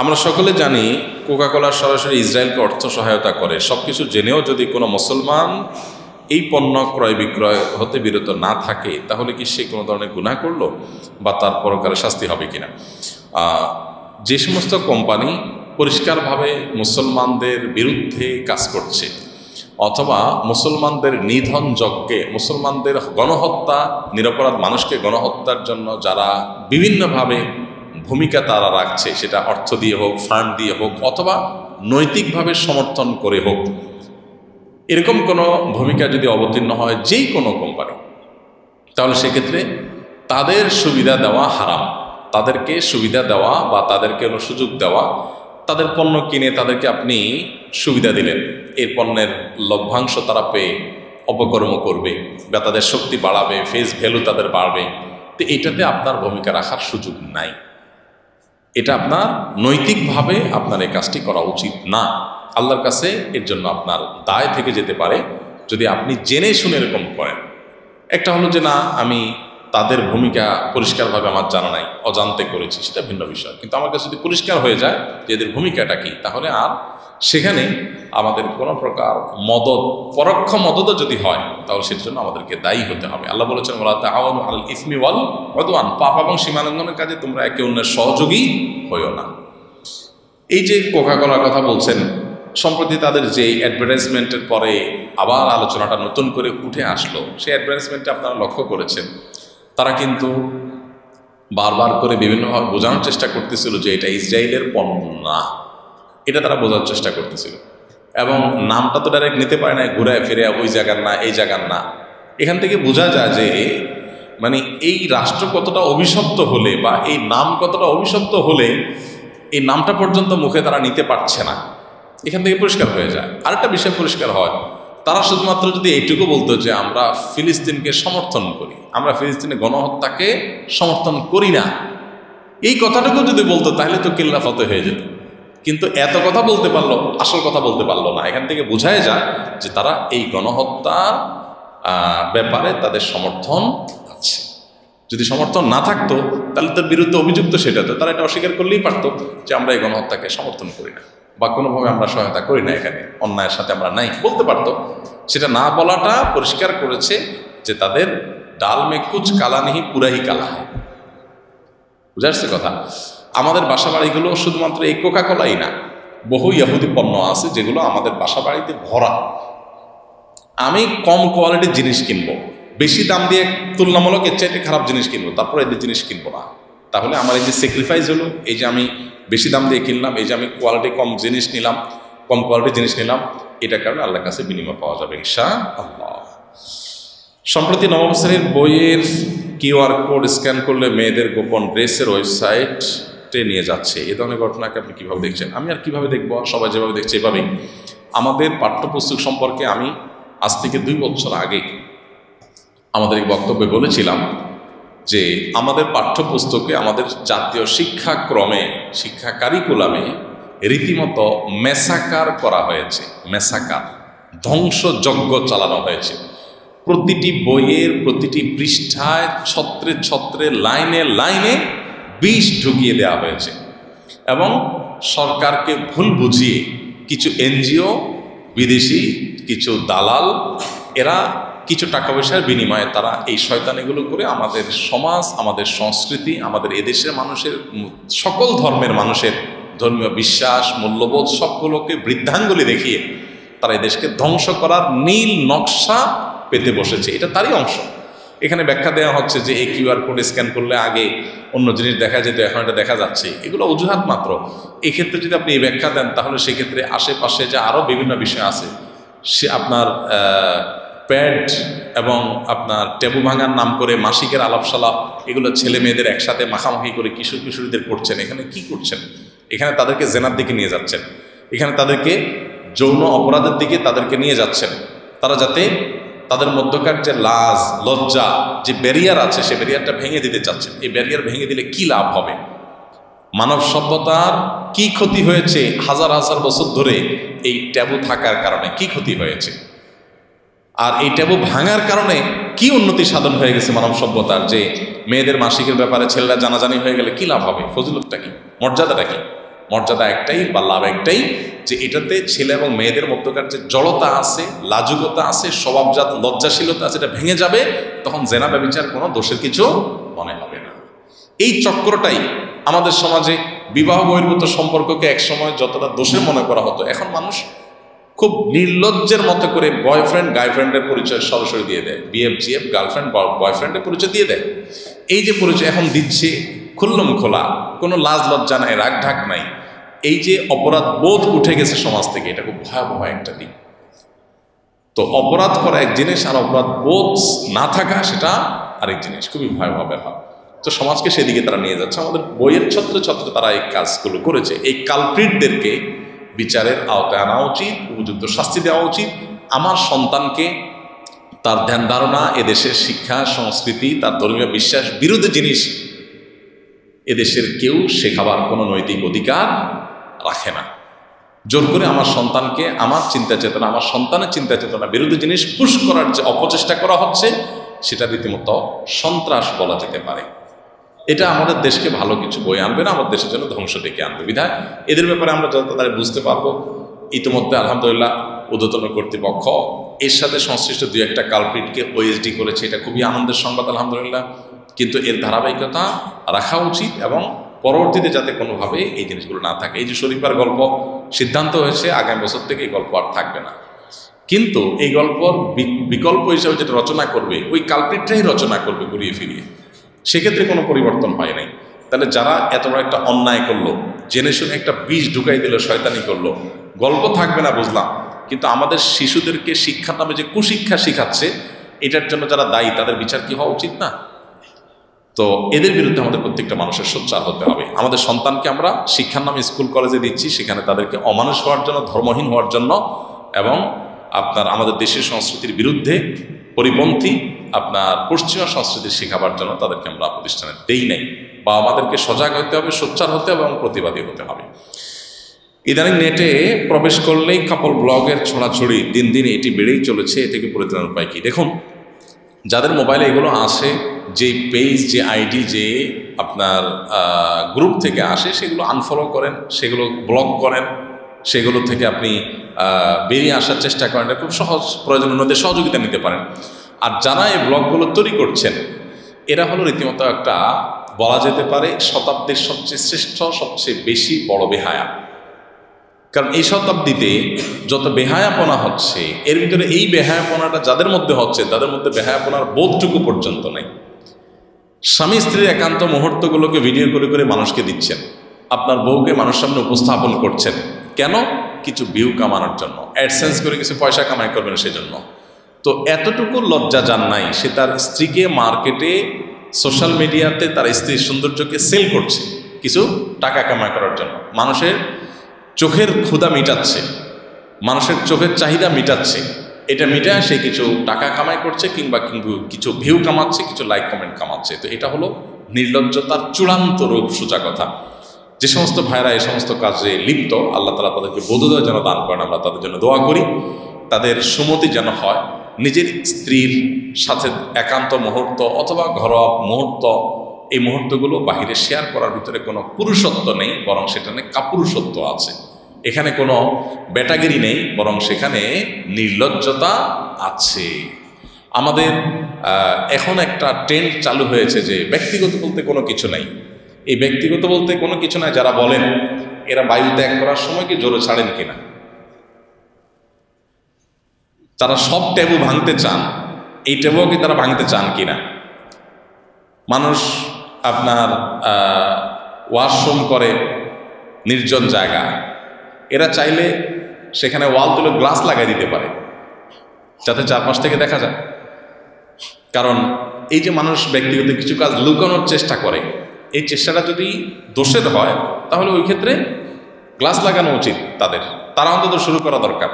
আমরা সকলে জানি কোকা-কোলা সরাসরি ইসরায়েলকে অর্থ সহায়তা করে। সব কিছু জেনেও যদি কোনো মুসলমান এই পণ্য ক্রয় বিক্রয় হতে বিরত না থাকে, তাহলে কি সে কোনো ধরনের গুনাহ করলো বা তার পরকালে শাস্তি হবে কিনা? যে সমস্ত কোম্পানি পরিষ্কারভাবে মুসলমানদের বিরুদ্ধে কাজ করছে অথবা মুসলমানদের নিধন যজ্ঞে, মুসলমানদের গণহত্যা, নিরপরাধ মানুষকে গণহত্যার জন্য যারা বিভিন্নভাবে ভূমিকা তারা রাখছে, সেটা অর্থ দিয়ে হোক, ফান্ড দিয়ে হোক অথবা নৈতিকভাবে সমর্থন করে হোক, এরকম কোনো ভূমিকা যদি অবতীর্ণ হয় যেই কোনো কোম্পানি, তাহলে সেক্ষেত্রে তাদের সুবিধা দেওয়া হারাম। তাদেরকে সুবিধা দেওয়া বা তাদেরকে সুযোগ দেওয়া, তাদের পণ্য কিনে তাদেরকে আপনি সুবিধা দিলেন, এই পণ্যের লভ্যাংশ তারা পেয়ে অপকর্ম করবে বা তাদের শক্তি বাড়াবে, ফেস ভ্যালু তাদের বাড়বে, তো এটাতে আপনার ভূমিকা রাখার সুযোগ নাই। এটা আপনার নৈতিকভাবে আপনার এই কাজটি করা উচিত না। আল্লাহর কাছে এর জন্য আপনার দায় থেকে যেতে পারে যদি আপনি জেনে শুনে এরকম করেন। একটা হলো যে না, আমি তাদের ভূমিকা পরিষ্কারভাবে আমার জানা নাই, অজান্তে করেছি, সেটা ভিন্ন বিষয়। কিন্তু আমার কাছে যদি পরিষ্কার হয়ে যায় যে এদের ভূমিকাটা কি, তাহলে আর সেখানে আমাদের কোনো প্রকার মদদ, পরোক্ষ মদতও যদি হয়, তাহলে সেটার জন্য আমাদেরকে দায়ী হতে হবে। আল্লাহ বলেছেন, ওয়ালা তাআওয়ানু আলাল ইসমি ওয়াল উদওয়ান, পাপ এবং সীমালঙ্ঘনের কাজে তোমরা একে অন্যের সহযোগী হইও না। এই যে কোকা-কোলার কথা বলছেন, সম্প্রতি তাদের যে অ্যাডভার্টাইজমেন্টের পরে আবার আলোচনাটা নতুন করে উঠে আসলো, সেই অ্যাডভার্টাইজমেন্টে আপনারা লক্ষ্য করেছেন তারা কিন্তু বারবার করে বিভিন্নভাবে বোঝানোর চেষ্টা করতেছিল যে এটা ইসরায়েলের পণ্য না, এটা তারা বোঝার চেষ্টা করতেছিল। এবং নামটা তো ডাইরেক্ট নিতে পারে না, ঘুরায় ফিরে ওই জায়গার না, এই জায়গার না। এখান থেকে বোঝা যায় যে মানে এই রাষ্ট্র কতটা অভিশপ্ত হলে বা এই নাম কতটা অভিশপ্ত হলে এই নামটা পর্যন্ত মুখে তারা নিতে পারছে না। এখান থেকে পরিষ্কার হয়ে যায়। আরেকটা বিষয় পরিষ্কার হয়, তারা শুধুমাত্র যদি এইটুকু বলতো যে আমরা ফিলিস্তিনকে সমর্থন করি, আমরা ফিলিস্তিনের গণহত্যাকে সমর্থন করি না, এই কথাটুকু যদি বলতো তাহলে তো কিল্লা ফতে হয়ে যেত। কিন্তু এত কথা বলতে পারলো, আসল কথা বলতে পারলো না। এখান থেকে বোঝাই যায় যে তারা এই গণহত্যার ব্যাপারে তাদের সমর্থন আছে। যদি সমর্থন না থাকতো তাহলে তার বিরুদ্ধে অভিযুক্ত সেটাতে তারা এটা অস্বীকার করলেই পারতো যে আমরা এই গণহত্যাকে সমর্থন করি না বা কোনোভাবে আমরা সহায়তা করি না, এখানে অন্যায়ের সাথে আমরা নাই, বলতে পারতো। সেটা না বলাটা পরিষ্কার করেছে যে তাদের ডাল মে কুচ কালা নেই, পুরাই কালা হয়। বুঝা যাচ্ছে কথা? আমাদের বাসা বাড়িগুলো শুধুমাত্র এই কোকা-কোলাই না, বহু ইহুদি পণ্য আছে যেগুলো আমাদের বাসা বাড়িতে ভরা। আমি কম কোয়ালিটির জিনিস কিনবো, বেশি দাম দিয়ে তুলনামূলক এর চাইতে খারাপ জিনিস কিনবো, তারপর এদের জিনিস কিনবো না। তাহলে আমার এই যে স্যাক্রিফাইস হলো, এই যে আমি বেশি দাম দিয়ে কিনলাম, এই যে আমি কোয়ালিটি কম জিনিস নিলাম, কম কোয়ালিটির জিনিস নিলাম, এটার কারণে আল্লাহর কাছে বিনিময় পাওয়া যাবে ইনশাআল্লাহ। সম্প্রতি নবম শ্রেণীর বইয়ের কিউআর কোড স্ক্যান করলে মেয়েদের গোপন ড্রেসের ওয়েবসাইটে নিয়ে যাচ্ছে, এ ধরনের ঘটনাকে আপনি কীভাবে দেখছেন? আমি আর কীভাবে দেখবো, সবাই যেভাবে দেখছে এভাবেই। আমাদের পাঠ্যপুস্তক সম্পর্কে আমি আজ থেকে 2 বছর আগে আমাদের এই বক্তব্যে বলেছিলাম যে আমাদের পাঠ্যপুস্তকে, আমাদের জাতীয় শিক্ষাক্রমে, শিক্ষা কারিকুলামে রীতিমতো মেসাকার করা হয়েছে। মেসাকার, ধ্বংসযজ্ঞ চালানো হয়েছে। প্রতিটি বইয়ের প্রতিটি পৃষ্ঠায় ছত্রে ছত্রে, লাইনে লাইনে বিষ ঢুকিয়ে দেওয়া হয়েছে এবং সরকারকে ভুল বুঝিয়ে কিছু এনজিও, বিদেশি কিছু দালাল, এরা কিছু টাকা পয়সার বিনিময়ে তারা এই শয়তানিগুলো করে আমাদের সমাজ, আমাদের সংস্কৃতি, আমাদের এদেশের মানুষের, সকল ধর্মের মানুষের ধর্মীয় বিশ্বাস, মূল্যবোধ সবগুলোকে বৃদ্ধাঙ্গুলি দেখিয়ে তারা এই দেশকে ধ্বংস করার নীল নকশা পেতে বসেছে। এটা তারই অংশ। এখানে ব্যাখ্যা দেওয়া হচ্ছে যে এই কিউআর কোড স্ক্যান করলে আগে অন্য জিনিস দেখা যেত, এখন এটা দেখা যাচ্ছে, এগুলো অজুহাত মাত্র। এক্ষেত্রে যদি আপনি এই ব্যাখ্যা দেন তাহলে সেক্ষেত্রে আশেপাশে যে আরও বিভিন্ন বিষয় আছে, সে আপনার প্যাড এবং আপনার ট্যাবু ভাঙার নাম করে মাসিকের আলাপসালাপ, এগুলো ছেলে মেয়েদের একসাথে মাখামাখি করে কিশোর কিশোরীদের করছেন। এখানে কি করছেন? এখানে তাদেরকে জেনার দিকে নিয়ে যাচ্ছেন, এখানে তাদেরকে যৌন অপরাধের দিকে তাদেরকে নিয়ে যাচ্ছেন। তারা যাতে তাদের মধ্যকার যে লাজ, লজ্জা, যে ব্যারিয়ার আছে, সে ব্যারিয়ারটা ভেঙে দিতে চাচ্ছেন। এই ব্যারিয়ার ভেঙে দিলে কি লাভ হবে? মানব সভ্যতার কি ক্ষতি হয়েছে হাজার হাজার বছর ধরে এই ট্যাবু থাকার কারণে? কি ক্ষতি হয়েছে? আর এই ট্যাবু ভাঙার কারণে কি উন্নতি সাধন হয়ে গেছে মানব সভ্যতার? যে মেয়েদের মাসিকের ব্যাপারে ছেলেরা জানাজানি হয়ে গেলে কি লাভ হবে? ফজিলতটা কি? মর্যাদাটা কি? মর্যাদা একটাই বা লাভ একটাই, যে এটাতে ছেলে এবং মেয়েদের মধ্যকার যে জড়তা আছে, লাজুকতা আছে, স্বভাবজাত লজ্জাশীলতা আছে, এটা ভেঙে যাবে। তখন জেনা ব্যভিচার কোনো দোষের কিছু মনে হবে না। এই চক্রটাই আমাদের সমাজে বিবাহ বহির্ভূত সম্পর্ককে একসময় যতটা দোষে মনে করা হতো, এখন মানুষ খুব নির্লজ্জের মতো করে বয়ফ্রেন্ড গার্লফ্রেন্ডের পরিচয় সরাসরি দিয়ে দেয়, বিএফজিএফ গার্লফ্রেন্ড বয়ফ্রেন্ডের পরিচয় দিয়ে দেয়। এই যে পরিচয় এখন দিচ্ছে খুল্লম খোলা, কোনো লাজ লজ্জা নাই, রাগ ঢাক নাই, এই যে অপরাধ বোধ উঠে গেছে সমাজ থেকে, এটা খুব ভয়াবহ একটা দিক। তো অপরাধ করা এক জিনিস, আর অপরাধ বোধ না থাকা সেটা আরেক জিনিস, খুবই ভয়াবহ ব্যাপার। তো সমাজকে সেদিকে তারা নিয়ে যাচ্ছে। আমাদের বইয়ের ছত্রে ছত্রে তারা এই কাজগুলো করেছে। এই কালপ্রিটদেরকে বিচারের আওতায় আনা উচিত, উপযুক্ত শাস্তি দেওয়া উচিত। আমার সন্তানকে তার ধ্যান ধারণা, এদেশের শিক্ষা সংস্কৃতি, তার ধর্মীয় বিশ্বাস বিরোধী জিনিস এদেশের কেউ শেখাবার কোনো নৈতিক অধিকার রাখে না। জোর করে আমার সন্তানকে, আমার চিন্তা চেতনা, আমার সন্তানের চিন্তা চেতনা বিরোধী জিনিস পুশ করার যে অপচেষ্টা করা হচ্ছে, সেটা রীতিমতো সন্ত্রাস বলা যেতে পারে। এটা আমাদের দেশকে ভালো কিছু বয়ে আনবে না, আমাদের দেশের জন্য ধ্বংস ডেকে আনবে। বিধায় এদের ব্যাপারে আমরা যত তাড়াতাড়ি বুঝতে পারবো। ইতিমধ্যে আলহামদুলিল্লাহ ঊর্ধ্বতন কর্তৃপক্ষ এর সাথে সংশ্লিষ্ট দুই একটা কালপ্রিটকে ওএসডি করেছে, এটা খুবই আনন্দের সংবাদ আলহামদুলিল্লাহ। কিন্তু এর ধারাবাহিকতা রাখা উচিত এবং পরবর্তীতে যাতে কোনোভাবে এই জিনিসগুলো না থাকে। এই যে শরীফার গল্প সিদ্ধান্ত হয়েছে, আগামী বছর থেকে এই গল্প আর থাকবে না। কিন্তু এই গল্পর বিকল্প হিসাবে যেটা রচনা করবে, ওই কালপ্রিটটাই রচনা করবে ঘুরিয়ে ফিরিয়ে। সেক্ষেত্রে কোনো পরিবর্তন হয় নাই। তাহলে যারা এত বড় একটা অন্যায় করলো, জেনে শুনে একটা বীজ ঢুকাই দিল, শয়তানি করলো, গল্প থাকবে না বুঝলাম, কিন্তু আমাদের শিশুদেরকে শিক্ষার নামে যে কুশিক্ষা শিখাচ্ছে, এটার জন্য যারা দায়ী তাদের বিচার কি হওয়া উচিত না? তো এদের বিরুদ্ধে আমাদের প্রত্যেকটা মানুষের সোচ্চার হতে হবে। আমাদের সন্তানকে আমরা শিক্ষার নামে স্কুল কলেজে দিচ্ছি, সেখানে তাদেরকে অমানুষ হওয়ার জন্য, ধর্মহীন হওয়ার জন্য এবং আমাদের দেশের সংস্কৃতির বিরুদ্ধে পরিপন্থী পশ্চিমা সংস্কৃতি শেখাবার জন্য তাদেরকে আমরা প্রতিষ্ঠানে দেই নাই। বা আমাদেরকে সজাগ হতে হবে, সোচ্চার হতে হবে এবং প্রতিবাদী হতে হবে। ইদানিং নেটে প্রবেশ করলেই কাপল ব্লগের ছড়াছড়ি, দিন দিন এটি বেড়েই চলেছে। এ থেকে পরিত্রাণের উপায় কি? দেখুন, যাদের মোবাইলে এগুলো আসে, যে পেজ, যে আইডি, যে গ্রুপ থেকে আসে, সেগুলো আনফলো করেন, সেগুলো ব্লক করেন, সেগুলো থেকে আপনি বেরিয়ে আসার চেষ্টা করেন। এটা খুব সহজ, প্রয়োজন অন্যদের সহযোগিতা নিতে পারেন। আর যারা এই ব্লগগুলো তৈরি করছেন, এরা হলো রীতিমতো একটা, বলা যেতে পারে, শতাব্দীর সবচেয়ে শ্রেষ্ঠ, সবচেয়ে বেশি বড় বেহায়া। কারণ এই শতাব্দীতে যত বেহায়াপনা হচ্ছে, এর ভিতরে এই বেহায়াপনাটা যাদের মধ্যে হচ্ছে, তাদের মধ্যে বেহায়াপনার বোধটুকু পর্যন্ত নেই। স্বামী স্ত্রীর একান্ত মুহূর্তগুলোকে ভিডিও করে করে মানুষকে দিচ্ছেন, আপনার বউকে মানুষের সামনে উপস্থাপন করছেন। কেন? কিছু ভিউ কামানোর জন্য, অ্যাডসেন্স করে কিছু পয়সা কামাই করবেন সেজন্য। তো এতটুকু লজ্জা যার নাই, সে তার স্ত্রীকে মার্কেটে, সোশ্যাল মিডিয়াতে তার স্ত্রীর সৌন্দর্যকে সেল করছে কিছু টাকা কামাই করার জন্য। মানুষের চোখের ক্ষুধা মিটাচ্ছে, মানুষের চোখের চাহিদা মিটাচ্ছে। এটা মিটায় সে কিছু টাকা কামাই করছে, কিংবা কিছু ভিউ কামাচ্ছে, কিছু লাইক কমেন্ট কামাচ্ছে। তো এটা হলো নির্লজ্জতার চূড়ান্ত রূপ, সোজা কথা। যে সমস্ত ভাইরা এই সমস্ত কাজে লিপ্ত, আল্লাহ তাআলা তাদেরকে বোধোদয় যেন দান করেন। আমরা তাদের জন্য দোয়া করি, তাদের সুমতি যেন হয়। নিজের স্ত্রীর সাথে একান্ত মুহূর্ত অথবা ঘরোয়া মুহূর্ত, এই মুহূর্তগুলো বাহিরে শেয়ার করার ভিতরে কোনো পুরুষত্ব নেই, বরং সেখানে কাপুরুষত্ব আছে। এখানে কোনো ব্যাটাগিরি নেই, বরং সেখানে নির্লজ্জতা আছে। আমাদের এখন একটা ট্রেন্ড চালু হয়েছে যে ব্যক্তিগত বলতে কোনো কিছু নাই। এই ব্যক্তিগত বলতে কোনো কিছু নাই যারা বলেন, এরা বায়ু ত্যাগ করার সময় কি জোরে ছাড়েন কিনা? তারা সব ট্যাবু ভাঙতে চান, এই ট্যাবুও কি তারা ভাঙতে চান কিনা? মানুষ ওয়াশরুম করে নির্জন জায়গা, এরা চাইলে সেখানে ওয়াল তুলে গ্লাস লাগাই দিতে পারে, যাতে চারপাশ থেকে দেখা যায়। কারণ এই যে মানুষ ব্যক্তিগত কিছু কাজ লুকানোর চেষ্টা করে, এই চেষ্টাটা যদি দোষের হয়, তাহলে ওই ক্ষেত্রে গ্লাস লাগানো উচিত তারা অন্তত শুরু করা দরকার।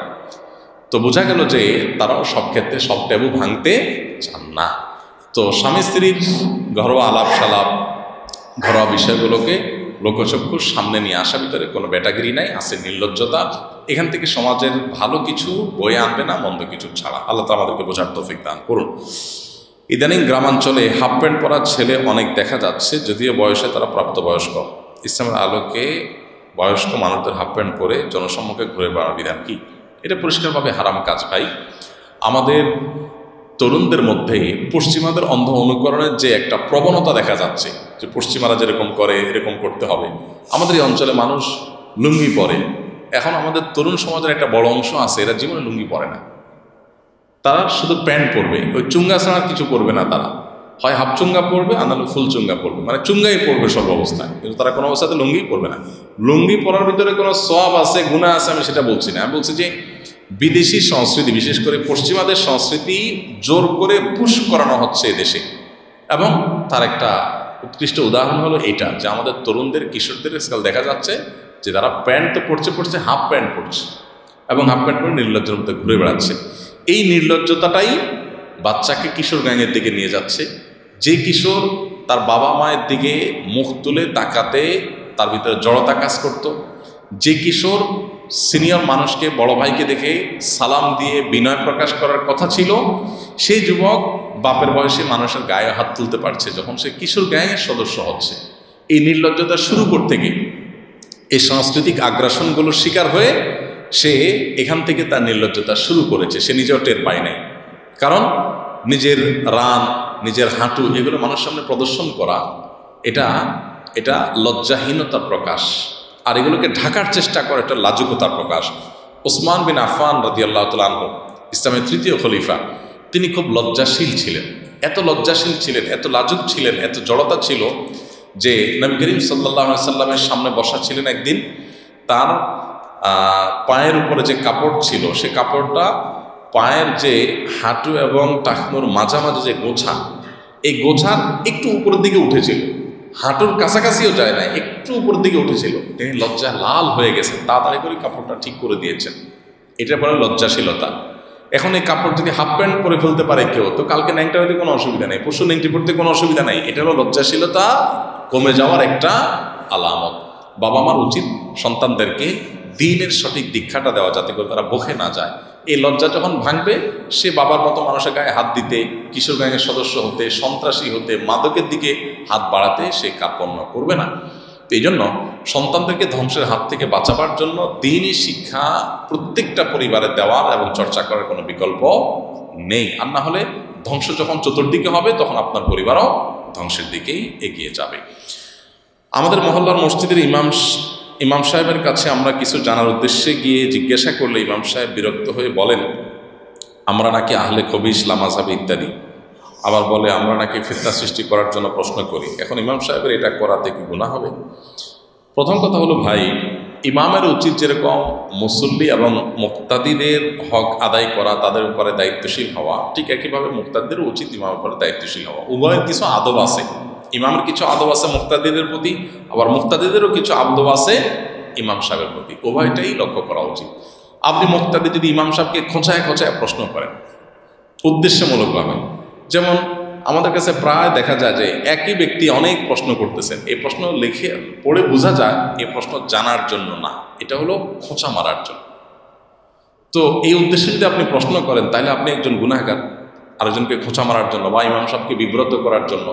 তো বোঝা গেল যে তারাও সব ক্ষেত্রে সব ট্যাবু ভাঙতে চান না। তো স্বামী স্ত্রীর ঘরোয়া আলাপ সালাপ, ঘরোয়া বিষয়গুলোকে লোকচক্ষুর সামনে নিয়ে আসার ভিতরে কোনো ব্যাটাগিরি নাই, আছে নির্লজ্জতা। এখান থেকে সমাজের ভালো কিছু বয়ে আনবে না, মন্দ কিছু ছাড়া। আল্লাহ তাআলা আমাদেরকে বোঝার তৌফিক দান করুন। ইদানিং গ্রামাঞ্চলে হাফ প্যান্ট পরা ছেলে অনেক দেখা যাচ্ছে, যদিও বয়সে তারা প্রাপ্তবয়স্ক। ইসলামের আলোকে বয়স্ক মানুষদের হাফ প্যান্ট পরে জনসম্মুখে ঘুরে বেড়ানোর বিধান কি? এটা পরিষ্কারভাবে হারাম কাজ ভাই। আমাদের তরুণদের মধ্যে পশ্চিমাদের অন্ধ অনুকরণের যে একটা প্রবণতা দেখা যাচ্ছে, যে পশ্চিমারা যেরকম করে এরকম করতে হবে। আমাদের এই অঞ্চলে মানুষ লুঙ্গি পরে, এখন আমাদের তরুণ সমাজের একটা বড় অংশ আছে এরা জীবনে লুঙ্গি পরে না, তারা শুধু প্যান্ট পরবে, ওই চুঙ্গা ছাড়া কিছু পরবে না। তারা হয় হাফ চুঙ্গা পরবে আর নাহলে ফুল চুঙ্গা পরবে, মানে চুঙ্গাই পরবে সব অবস্থায়, কিন্তু তারা কোনো অবস্থাতে লুঙ্গি পরবে না। লুঙ্গি পরার ভিতরে কোনো সওয়াব আছে গুনাহ আছে আমি সেটা বলছি না, আমি বলছি যে বিদেশি সংস্কৃতি, বিশেষ করে পশ্চিমাদের সংস্কৃতি জোর করে পুশ করানো হচ্ছে দেশে। এবং তার একটা উৎকৃষ্ট উদাহরণ হলো এটা, যে আমাদের তরুণদের কিশোরদের আজকাল দেখা যাচ্ছে যে তারা প্যান্ট তো পরছে হাফ প্যান্ট পরছে, এবং হাফ প্যান্ট পরে নির্লজ্জের মধ্যে ঘুরে বেড়াচ্ছে। এই নির্লজ্জতাটাই বাচ্চাকে কিশোর গ্যাংয়ের দিকে নিয়ে যাচ্ছে। যে কিশোর তার বাবা মায়ের দিকে মুখ তুলে তাকাতে তার ভিতরে জড়তা কাজ করত, যে কিশোর সিনিয়র মানুষকে, বড় ভাইকে দেখে সালাম দিয়ে বিনয় প্রকাশ করার কথা ছিল, সেই যুবক বাপের বয়সে মানুষের গায়ে হাত তুলতে পারছে যখন সে কিশোর গ্যাংয়ের সদস্য হচ্ছে। এই নির্লজ্জতা শুরু করতে গিয়ে এই সাংস্কৃতিক আগ্রাসনগুলোর শিকার হয়ে সে এখান থেকে তার নির্লজ্জতা শুরু করেছে, সে নিজেও টের পায় নাই। কারণ নিজের রান, নিজের হাঁটু এগুলো মানুষের সামনে প্রদর্শন করা এটা লজ্জাহীনতার প্রকাশ, আর এগুলোকে ঢাকার চেষ্টা করা এটা লাজুকতার প্রকাশ। ওসমান বিন আফফান রাদিয়াল্লাহু তাআলা আনহু, ইসলামের তৃতীয় খলিফা, তিনি খুব লজ্জাশীল ছিলেন, এত লজ্জাশীল ছিলেন, এত লাজুক ছিলেন, এত জড়তা ছিল যে নবী করিম সাল্লাল্লাহু আলাইহি সাল্লামের সামনে বসা ছিলেন একদিন, তার পায়ের উপরে যে কাপড় ছিল সে কাপড়টা পায়ের যে হাঁটু এবং টাকনুর মাঝামাঝি যে গোছা, এই গোছার একটু উপরের দিকে উঠেছিল, হাঁটুর কাছাকাছিও যায় না, একটু উপরের দিকে উঠেছিল। তিনি লজ্জায় লাল হয়ে গেছেন, তাড়াতাড়ি করে কাপড়টা ঠিক করে দিয়েছেন। এটা বলে লজ্জাশীলতা। এখন এই কাপড় যদি হাফ প্যান্ট পরে ফেলতে পারে কেউ, তো কালকে ন্যাংটা হইতে কোনো অসুবিধা নেই, পরশু ন্যাংটি পড়তে কোনো অসুবিধা নেই। এটা হলো লজ্জাশীলতা কমে যাওয়ার একটা আলামত। বাবা মার উচিত সন্তানদেরকে দ্বীনের সঠিক দীক্ষাটা দেওয়া, যাতে করে তারা বকে না যায়। এই লজ্জা যখন ভাঙবে, সে বাবার মতো মানুষের গায়ে হাত দিতে, কিশোর গ্যাংয়ের সদস্য হতে, সন্ত্রাসী হতে, মাদকের দিকে হাত বাড়াতে সে কার্পণ্য করবে না। তো এই জন্য সন্তানদেরকে ধ্বংসের হাত থেকে বাঁচাবার জন্য দ্বীনি শিক্ষা প্রত্যেকটা পরিবারে দেওয়ার এবং চর্চা করার কোনো বিকল্প নেই। আর না হলে ধ্বংস যখন চতুর্দিকে হবে, তখন আপনার পরিবারও ধ্বংসের দিকেই এগিয়ে যাবে। আমাদের মহল্লার মসজিদের ইমাম সাহেবের কাছে আমরা কিছু জানার উদ্দেশ্যে গিয়ে জিজ্ঞাসা করলে ইমাম সাহেব বিরক্ত হয়ে বলেন, আমরা নাকি আহলে খবিস, লামাযহাবী ইত্যাদি। আবার বলে আমরা নাকি ফিতনা সৃষ্টি করার জন্য প্রশ্ন করি। এখন ইমাম সাহেবের এটা করাতে কি গুনাহ হবে? প্রথম কথা হলো ভাই, ইমামের উচিত যেরকম মুসল্লি এবং মুক্তাদিদের হক আদায় করা, তাদের উপরে দায়িত্বশীল হওয়া, ঠিক একইভাবে মুক্তাদিদেরও উচিত ইমামের উপরে দায়িত্বশীল হওয়া। উভয়ের কিছু আদব আছে, ইমামের কিছু আদব আছে মুক্তাদিদের প্রতি, আবার মুক্তাদিদেরও কিছু আদব আছে ইমাম সাহেবের প্রতি। উভয়টাই লক্ষ্য করা উচিত। আপনি মুক্তাদি যদি ইমাম সাহেবকে খোঁচায় প্রশ্ন করেন উদ্দেশ্যমূলকভাবে, যেমন আমাদের কাছে প্রায় দেখা যায় যে একই ব্যক্তি অনেক প্রশ্ন করতেছেন, এই প্রশ্ন লিখে পড়ে বোঝা যায় এই প্রশ্ন জানার জন্য না, এটা হলো খোঁচা মারার জন্য। তো এই উদ্দেশ্যে যদি আপনি প্রশ্ন করেন, তাহলে আপনি একজন গুনাহগার, আরেকজনকে খোঁচা মারার জন্য বা ইমাম সাহেবকে বিব্রত করার জন্য।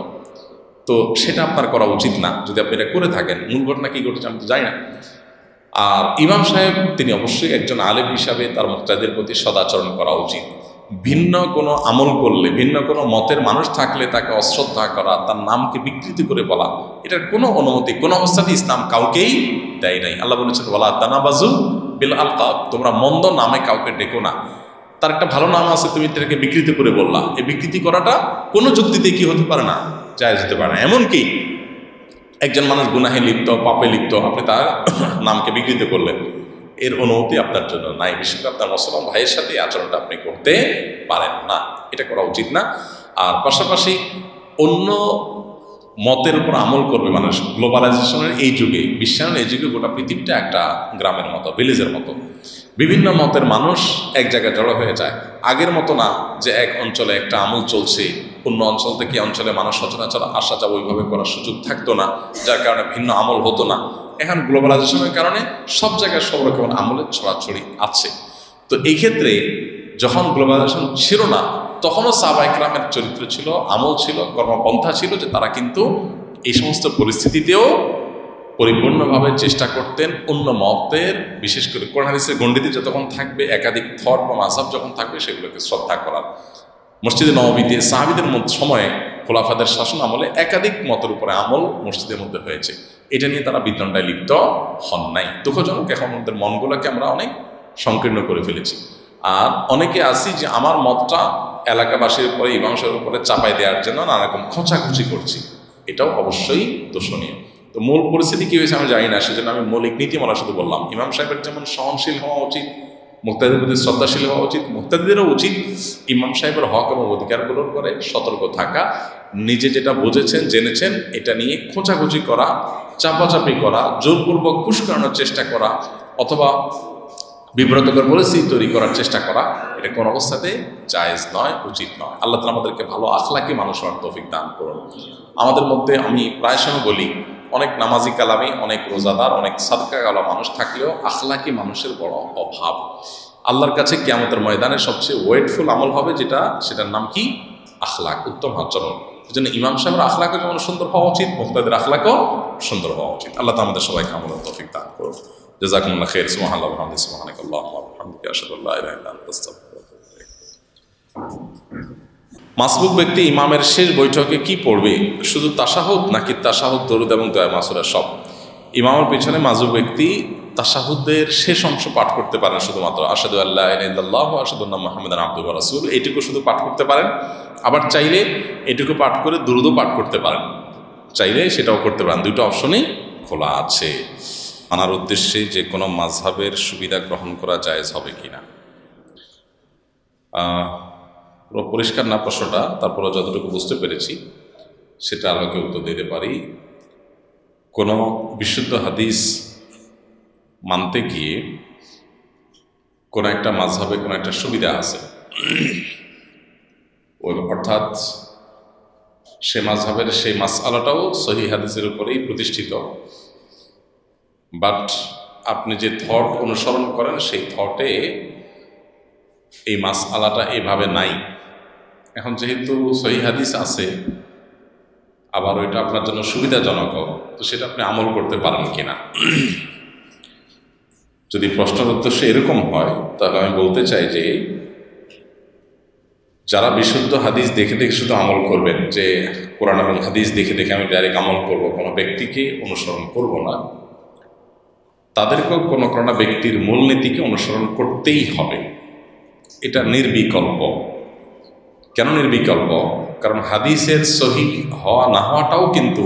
তো সেটা আপনার করা উচিত না। যদি আপনি এটা করে থাকেন, মূল ঘটনা কি ঘটেছে আমি তো জানি না। আর ইমাম সাহেব তিনি অবশ্যই একজন আলেম হিসাবে তার মুক্তাদিদের প্রতি সদাচরণ করা উচিত। ভিন্ন কোনো আমল করলে, ভিন্ন কোনো মতের মানুষ থাকলে তাকে অশ্রদ্ধা করা, তার নামকে বিকৃতি করে বলা, এটার কোনো অনুমতি কোনো অবস্থাতে ইসলাম কাউকেই দেয় নাই। আল্লাহ বলেছেন, ওয়ালা তানাবাজু বিল আলকাব, তোমরা মন্দ নামে কাউকে ডেকো না। তার একটা ভালো নাম আছে, তুমি তাকে বিকৃতি করে বললা, এই বিকৃতি করাটা কোনো যুক্তিতে কি হতে পারে না, জায়েজ হতে পারে না। এমনকি একজন মানুষ গুনাহে লিপ্ত, পাপে লিপ্ত, আপনি তার নামকে বিকৃতি করলেন, এর অনুমতি আপনার জন্য নাই। বিশেষ করে আপনার মুসলমান ভাইয়ের সাথে আচরণটা আপনি করতে পারেন না, এটা করা উচিত না। আর পাশাপাশি অন্য মতের উপর আমল করবে মানুষ। গ্লোবালাইজেশনের এই যুগে, বিশ্বায়নের এই যুগে গোটা পৃথিবীটা একটা গ্রামের মতো, ভিলেজের মতো। বিভিন্ন মতের মানুষ এক জায়গায় জড়ো হয়ে যায়। আগের মতো না যে এক অঞ্চলে একটা আমল চলছে, অন্য অঞ্চল থেকে অঞ্চলে মানুষ সচরাচর আসা যাওয়া ওইভাবে করার সুযোগ থাকতো না, যার কারণে ভিন্ন আমল হতো না। এখন গ্লোবালাইজেশনের কারণে সব জায়গায় সব রকমের আমলের ছড়াছড়ি আছে। তো এই ক্ষেত্রে যখন গ্লোবালাইজেশন ছিল না, তখনও সাহাবা ইকরামের চরিত্র ছিল, আমল ছিল, কর্মপন্থা ছিল, যে তারা কিন্তু এই সমস্ত পরিস্থিতিতেও পরিপূর্ণভাবে চেষ্টা করতেন অন্য মতের, বিশেষ করে কোরআন হাদিসের গণ্ডিতে যতক্ষণ থাকবে, একাধিক থট বা মাযহাব যখন থাকবে, সেগুলোকে শ্রদ্ধা করার। মসজিদে নববীতে সাহাবীদের সময়ে খোলাফাদের শাসন আমলে একাধিক মতের উপরে আমল মসজিদের মধ্যে হয়েছে, এটা নিয়ে তারা বিতণ্ডায় লিপ্ত হন নাই। দুঃখজনক, এখন আমাদের মনগুলোকে আমরা অনেক সংকীর্ণ করে ফেলেছি। আর অনেকে আসি যে আমার মতটা এলাকাবাসীর উপরে, ইমাম সাহেবের উপরে চাপাই দেওয়ার জন্য নানা রকম খোঁচাখুচি করছি, এটাও অবশ্যই দোষণীয়। তো মূল পরিস্থিতি কী হয়েছে আমি জানি না, সেজন্য আমি মৌলিক নীতিমালা শুধু বললাম। ইমাম সাহেবের যেমন সহনশীল হওয়া উচিত, মুক্তাদিদের প্রতি শ্রদ্ধাশীল হওয়া উচিত, মুক্তাদিদেরও উচিত ইমাম সাহেবের হক এবং অধিকারগুলোর করে সতর্ক থাকা, নিজে যেটা বুঝেছেন জেনেছেন এটা নিয়ে খোঁচাখুচি করা, চাপাচাপি করা, জোরপূর্বক পুশ করানোর চেষ্টা করা, অথবা বিব্রতকর পরিস্থিতি তৈরি করার চেষ্টা করা, এটা কোন অবস্থাতে জায়েজ নয়, উচিত নয়। আল্লাহ তাআলা আমাদেরকে ভালো আখলাকি মানুষ হওয়ার তৌফিক দান করুন। আমাদের মধ্যে আমি প্রায় সময় বলি, অনেক নামাজি কালামি, অনেক রোজাদার, অনেক সাদকাওয়ালা মানুষ থাকলেও আখলাকি মানুষের বড় অভাব। আল্লাহর কাছে কিয়ামতের ময়দানে সবচেয়ে ওয়েটফুল আমল হবে যেটা, সেটার নাম কি? আখলাক, উত্তম আচরণ। এই জন্য ইমাম সাহেবের আখলাকও যেমন সুন্দর হওয়া উচিত, মুক্তাদির আখলাকও সুন্দর হওয়া উচিত। আল্লাহ তাআলা আমাদের সবাইকে আমলের তৌফিক দান করুন। জাযাকুমুল্লাহ খাইর। সুবহানাল্লাহি ওয়া বিহামদিহি, সুবহানাকাল্লাহুম্মা ওয়া বিহামদিকা, আশহাদু আল্লা ইলাহা ইল্লা আনতা, আস্তাগফিরুকা ওয়া আতুবু ইলাইক। মাসবুক ব্যক্তি ইমামের শেষ বৈঠকে কি পড়বে? শুধু তাশাহুদ নাকি তাশাহুদ, দরুদ এবং দোয়া মাসুরা সব? ইমামের পিছনে মাসবুক ব্যক্তি তাশাহুদের শেষ অংশ পাঠ করতে পারেন শুধুমাত্র, আশহাদু আল্লা ইলাহা ইল্লাল্লাহ ওয়া আশহাদু আন্না মুহাম্মাদান আবদুহু ওয়া রাসূলুহু, এইটুকু শুধু পাঠ করতে পারেন। আবার চাইলে এটুকু পাঠ করে দুরুদও পাঠ করতে পারেন, চাইলে সেটাও করতে পারেন। দুটো অপশনই খোলা আছে। মানার উদ্দেশ্যে যে কোনো মাযহাবের সুবিধা গ্রহণ করা জায়েজ হবে কিনা? পুরো পরিষ্কার না প্রশ্নটা, তারপরে যতটুকু বুঝতে পেরেছি সেটা আলোকে উত্তর দিতে পারি। কোনো বিশুদ্ধ হাদিস মানতে গিয়ে কোনো একটা মাযহাবে কোনো একটা সুবিধা আছে, অর্থাৎ সে মাযহাবের সেই মাসআলাটাও সহিহ হাদিসের উপরেই প্রতিষ্ঠিত, বাট আপনি যে থট অনুসরণ করেন সেই থটে এই মাসআলাটা এভাবে নাই। এখন যেহেতু সহিহ হাদিস আছে, আবার ওইটা আপনার জন্য সুবিধাজনক, তো সেটা আপনি আমল করতে পারেন কিনা। যদি প্রশ্নের উদ্দেশ্য এরকম হয়, তাহলে আমি বলতে চাই যে যারা বিশুদ্ধ হাদিস দেখে দেখে শুধু আমল করবেন, যে কোরআন এবং হাদিস দেখে দেখে আমি ডাইরেক্ট আমল করব, কোনো ব্যক্তিকে অনুসরণ করব না, তাদেরকেও কোনো কোনো ব্যক্তির মূলনীতিকে অনুসরণ করতেই হবে। এটা নির্বিকল্প। কেন নির্বিকল্প? কারণ হাদিসের সহিহ হওয়া না হওয়াটাও কিন্তু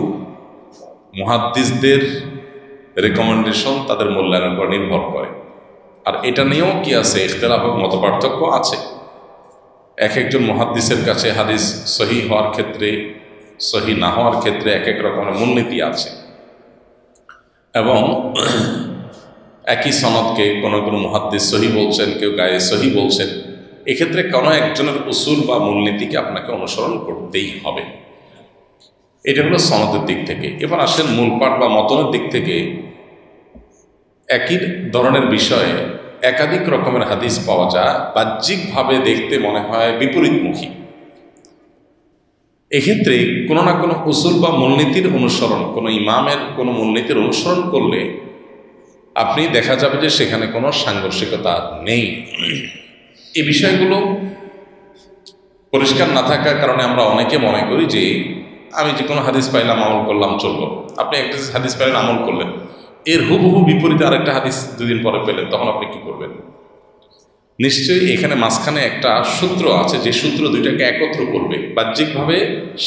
মুহাদ্দিসদের রেকমেন্ডেশন, তাদের মূল্যায়নের উপর নির্ভর করে। আর এটা নিয়েও কি আছে, ইখতিলাফ, মতপার্থক্য আছে। এক একজন মুহাদ্দিসের কাছে হাদিস সহিহ হওয়ার ক্ষেত্রে, সহিহ না হওয়ার ক্ষেত্রে এক এক রকমের মূলনীতি আছে। এবং একই সনদকে কোনো কোনো মুহাদ্দিস সহিহ বলছেন, কেউ গায়ে সহিহ বলছেন। এক্ষেত্রে কোনো একজনের উসুল বা মূলনীতিকে আপনাকে অনুসরণ করতেই হবে। এটা হলো সনদের দিক থেকে। এবার আসেন মূল পাঠ বা মতনের দিক থেকে। একই ধরনের বিষয়ে একাধিক রকমের হাদিস পাওয়া যায়, বাহ্যিকভাবে দেখতে মনে হয় বিপরীতমুখী। এক্ষেত্রে কোনো না কোনো উসুল বা মূলনীতির অনুসরণ, কোনো ইমামের কোনো মূলনীতির অনুসরণ করলে আপনি দেখা যাবে যে সেখানে কোনো সাংঘর্ষিকতা নেই। এই বিষয়গুলো পরিষ্কার না থাকার কারণে আমরা অনেকে মনে করি যে আমি যে কোনো হাদিস পাইলাম আমল করলাম, চললো। আপনি একটা হাদিস পাইলেন, আমল করলেন, এর হুবহু বিপরীতে আরেকটা হাদিস দুদিন পরে পেলেন, তখন আপনি কি করবেন? নিশ্চয়ই এখানে মাঝখানে একটা সূত্র আছে, যে সূত্র দুইটাকে একত্র করবে। বাহ্যিকভাবে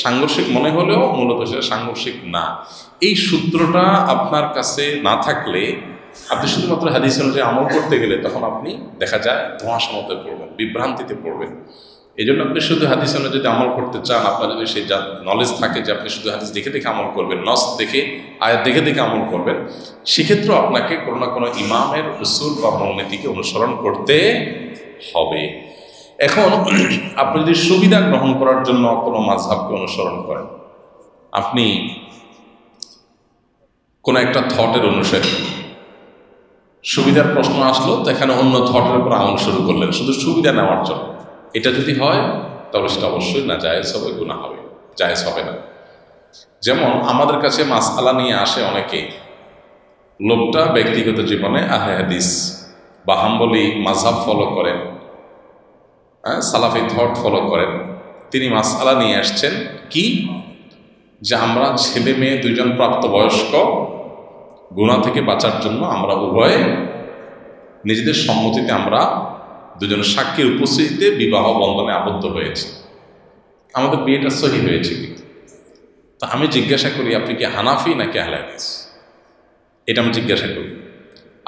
সাংঘর্ষিক মনে হলেও মূলত সেটা সাংঘর্ষিক না। এই সূত্রটা আপনার কাছে না থাকলে আপনি শুধুমাত্র হাদিস অনুযায়ী আমল করতে গেলে তখন আপনি দেখা যায় ধোঁয়াশা মতো পড়বেন, বিভ্রান্তিতে পড়বেন। এই জন্য আপনি শুধু হাদিস অনুযায়ী যদি আমল করতে চান, আপনার যদি সেই নলেজ থাকে যে আপনি শুধু হাদিস দেখে দেখে আমল করবেন, নস দেখে, আয়াত দেখে দেখে আমল করবেন, সেক্ষেত্রেও আপনাকে কোনো না কোনো ইমামের উসুল বা মূলনীতিকে অনুসরণ করতে হবে। এখন আপনি যদি সুবিধা গ্রহণ করার জন্য কোনো মাযহাবকে অনুসরণ করেন, আপনি কোনো একটা থটের অনুসারী, সুবিধার প্রশ্ন আসলো তো এখানে অন্য থটের উপর আমল শুরু করলেন শুধু সুবিধা নেওয়ার জন্য, এটা যদি হয় তবে সেটা অবশ্যই না জায়েজ হবে, গুনাহ হবে, জায়েজ হবে না। যেমন আমাদের কাছে মাসআলা নিয়ে আসে অনেকে লোকটা ব্যক্তিগত জীবনে আহলে হাদিস বা হাম্বলি মাযহাব ফলো করেন, সালাফি থট ফলো করেন। তিনি মাসআলা নিয়ে আসছেন কি, যে আমরা ছেলে মেয়ে দুইজন প্রাপ্তবয়স্ক গুনাহ থেকে বাঁচার জন্য আমরা উভয়ে নিজেদের সম্মতিতে আমরা দুজন সাক্ষীর উপস্থিতিতে বিবাহ বন্ধনে আবদ্ধ হয়েছি, আমাদের বিয়েটা সহি হয়েছে কি। তো আমি জিজ্ঞাসা করি, আপনি কি হানাফি নাকি আহলে হাদিস? এটা আমি জিজ্ঞাসা করি।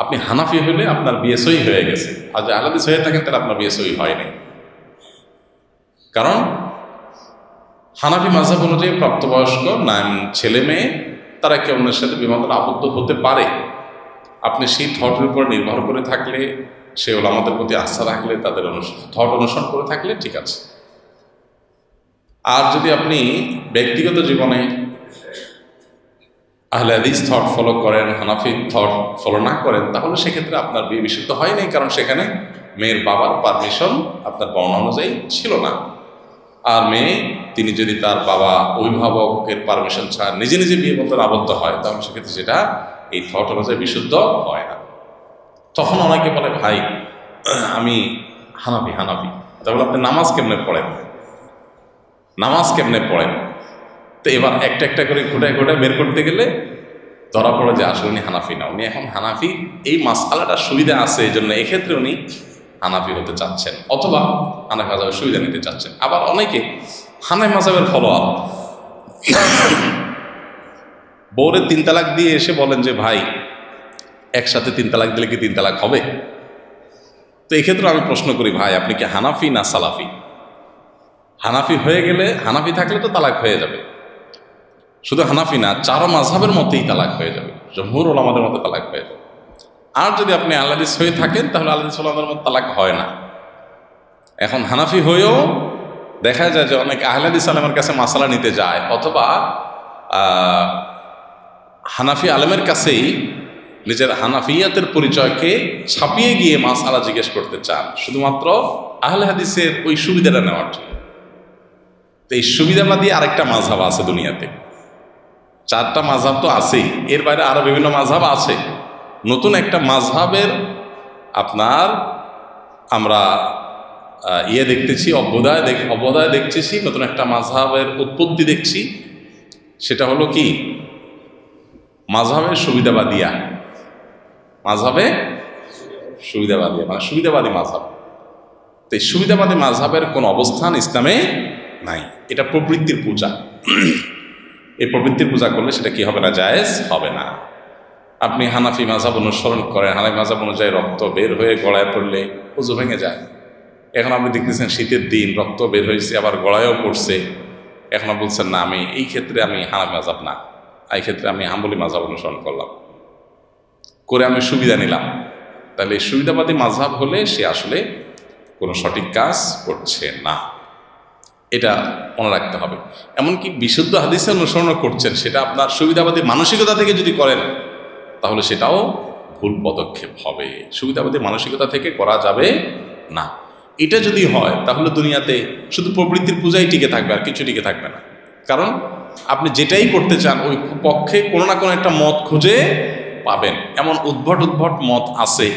আপনি হানাফি হলে আপনার বিয়ে সহি হয়ে গেছে, আর যদি আহলে হাদিস হয়ে থাকেন তাহলে আপনার বিয়ে সহি হয় নাই। কারণ হানাফি মাযহাব অনুযায়ী প্রাপ্তবয়স্ক ছেলে মেয়ে তারা একে অন্যের সাথে বিবাহে আবদ্ধ হতে পারে। আপনি সেই থটের উপর নির্ভর করে থাকলে, সে উলামাদের প্রতি আস্থা রাখলে, তাদের থট অনুসরণ করে থাকলে ঠিক আছে। আর যদি আপনি ব্যক্তিগত জীবনে আহলে হাদিস থট ফলো করেন, হানাফি থট ফলো না করেন, তাহলে সেক্ষেত্রে আপনার বিয়ে বিশুদ্ধ হয় নাই, কারণ সেখানে মেয়ের বাবার পারমিশন আপনার বর্ণনা অনুযায়ী ছিল না। আর মেয়ে তিনি যদি তার বাবা অভিভাবকের পারমিশন ছাড়া নিজে নিজে বিয়ে বন্ধনে আবদ্ধ হয়, তাহলে সেক্ষেত্রে সেটা এই থট অনুযায়ী বিশুদ্ধ হয় না। তখন অনেকে বলে, ভাই আমি হানাফি। তাহলে আপনি নামাজ কেমনে পড়েন? তো এবার একটা একটা করে ঘোটায় বের করতে গেলে ধরা পড়ে যে আসলে উনি হানাফি না, উনি এখন হানাফি এই মাসআলাটা সুবিধা আছে, এই জন্য এক্ষেত্রে উনি হানাফি হতে চাচ্ছেন, অথবা হানাফি মাযহাবের সুবিধা নিতে চাচ্ছেন। আবার অনেকে হানাফি মাযহাবের ফলো আপ, বউরে 3 তালাক দিয়ে এসে বলেন যে ভাই একসাথে 3 তালাক দিলে কি 3 তালাক হবে? তো এক্ষেত্রে আমি প্রশ্ন করি, ভাই আপনি কি হানাফি না সালাফি? হানাফি হয়ে গেলে, হানাফি থাকলে তো তালাক হয়ে যাবে, শুধু হানাফি না 4 মাযহাবের মতেই তালাক হয়ে যাবে, জমহুর উলামাদের মতে তালাক হয়ে যাবে। আর যদি আপনি আহলে হাদিস হয়ে থাকেন তাহলে আহলে হাদিস উলামাদের মতে তালাক হয় না। এখন হানাফি হয়েও দেখা যায় যে অনেক আহলে হাদিস আলেমের কাছে মাসালা নিতে যায়, অথবা হানাফি আলেমের কাছেই নিজের হানাফিয়াতের পরিচয়কে ছাপিয়ে গিয়ে মাসালা জিজ্ঞেস করতে চান, শুধুমাত্র আহলে হাদিসের ওই সুবিধাটা নেওয়ার জন্য। তো এই সুবিধাটা দিয়ে আরেকটা মাযহাব আছে দুনিয়াতে, 4টা মাযহাব তো আছেই, এর বাইরে আরো বিভিন্ন মাযহাব আছে। নতুন একটা মাযহাবের আপনার আমরা দেখতেছি, অভ্যুদয় দেখতেছি, নতুন একটা মাযহাবের উৎপত্তি দেখছি। সেটা হলো কি, মাযহাবে সুবিধাবাদিয়া, মানে সুবিধাবাদী মাযহাব। তো এই সুবিধাবাদী মাযহাবের কোন অবস্থান ইসলামে নাই, এটা প্রবৃত্তির পূজা। এই প্রবৃত্তির পূজা করলে সেটা কি হবে না, জায়েজ হবে না। আপনি হানাফি মাযহাব অনুসরণ করেন, হানাফি মাযহাব অনুযায়ী রক্ত বের হয়ে গলায় পড়লে ওযু ভেঙে যায়। এখন আপনি দেখতেছেন শীতের দিন, রক্ত বের হয়েছে, আবার গলায়ও পড়ছে, এখন বলছেন না আমি এই ক্ষেত্রে আমি হানাফি মাযহাব না, এই ক্ষেত্রে আমি হাম্বলি মাযহাব অনুসরণ করলাম, করে আমি সুবিধা নিলাম। তাহলে সুবিধাবাদী মাযহাব হলে সে আসলে কোনো সঠিক কাজ করছে না, এটা মনে রাখতে হবে। এমনকি বিশুদ্ধ হাদিসের অনুসরণ করছেন, সেটা আপনার সুবিধাবাদী মানসিকতা থেকে যদি করেন তাহলে সেটাও ভুল পদক্ষেপ হবে। সুবিধাবাদী মানসিকতা থেকে করা যাবে না। এটা যদি হয় তাহলে দুনিয়াতে শুধু প্রবৃত্তির পূজাই টিকে থাকবে, আর কিছু টিকে থাকবে না। কারণ আপনি যেটাই করতে চান ওই পক্ষে কোনো না কোনো একটা মত খুঁজে পাবেন। এমন উদ্ভট মত আছে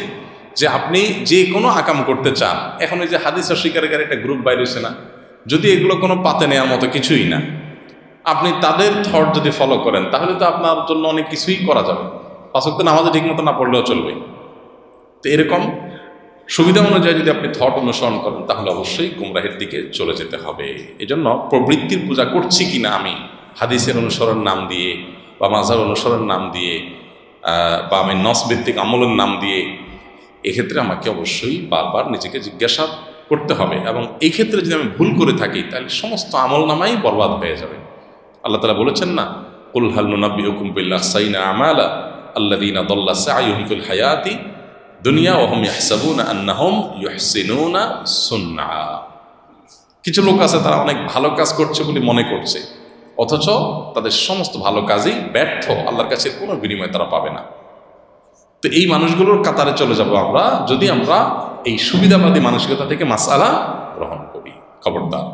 যে আপনি যে কোনো আকাম করতে চান, এখন এই যে হাদিস অস্বীকারীর একটা গ্রুপ বাইরে হয়েছে না, যদি এগুলো কোনো পাতে নেওয়ার মতো কিছুই না, আপনি তাদের থট যদি ফলো করেন তাহলে তো আপনার জন্য অনেক কিছুই করা যাবে। 5 ওয়াক্ত নামাজে ঠিক মতো না পড়লেও চলবে। তো এরকম সুবিধা অনুযায়ী যদি আপনি থট অনুসরণ করেন তাহলে অবশ্যই গুমরাহের দিকে চলে যেতে হবে। এজন্য প্রবৃত্তির পূজা করছি কিনা আমি হাদিসের অনুসরণ নাম দিয়ে বা মাযহাব অনুসরণ নাম দিয়ে বা আমি নস ভিত্তিক আমলের নাম দিয়ে, এক্ষেত্রে আমাকে অবশ্যই বারবার নিজেকে জিজ্ঞাসা করতে হবে। এবং এই ক্ষেত্রে যদি আমি ভুল করে থাকি তাহলে সমস্ত আমল নামাই বরবাদ হয়ে যাবে। আল্লাহ তাআলা বলেছেন না, কুল হাল নুনাব্বিউকুম বিল আখসাইনা আমালা আল্লাযীনা দাল্লা সা'য়ুহুম ফিল হায়াতি দুনিয়া ওয়া হুম ইয়াহসাবুনা আন্নাহুম ইউহসিনুনা সুন্না। কিছু লোক আছে তারা অনেক ভালো কাজ করছে বলে মনে করছে, অথচ তাদের সমস্ত ভালো কাজই ব্যর্থ, আল্লাহর কাছে কোনো বিনিময় তারা পাবে না। তো এই মানুষগুলোর কাতারে চলে যাব আমরা যদি আমরা এই সুবিধাবাদী মানসিকতা থেকে মাসআলা গ্রহণ করি। খবরদার,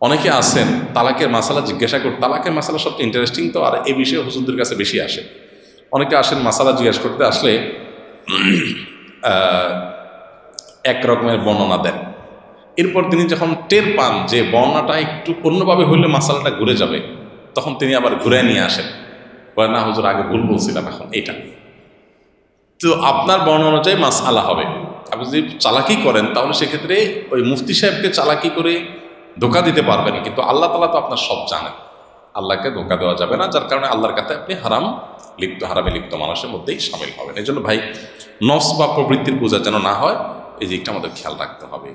অনেকে আছেন তালাকের মাসালা জিজ্ঞাসা করে, তালাকের মাসালা সবচেয়ে ইন্টারেস্টিং তো, আর এই বিষয়ে হুজুরদের কাছে বেশি আসে। অনেকে আসেন মাসালা জিজ্ঞেস করতে, আসলে এক রকমের বর্ণনা দেন, এরপর তিনি যখন টের পান যে বর্ণনাটা একটু অন্যভাবে হইলে মাসালাটা ঘুরে যাবে, তখন তিনি আবার ঘুরে নিয়ে আসেন, বলে না হুজুর আগে ভুল বলছিলাম, এখন এটা। তো আপনার বর্ণনা অনুযায়ী মাসআলা হবে। আপনি যদি চালাকি করেন তাহলে সেক্ষেত্রে ওই মুফতি সাহেবকে চালাকি করে ধোকা দিতে পারবেন, কিন্তু আল্লাহ তাআলা তো আপনার সব জানেন, আল্লাহকে ধোকা দেওয়া যাবে না, যার কারণে আল্লাহর কাছে আপনি হারামে লিপ্ত মানুষের মধ্যেই সামিল হবেন। এই জন্য ভাই নফস বা প্রবৃত্তির বোঝা যেন না হয়, এই দিকটা আমাদের খেয়াল রাখতে হবে।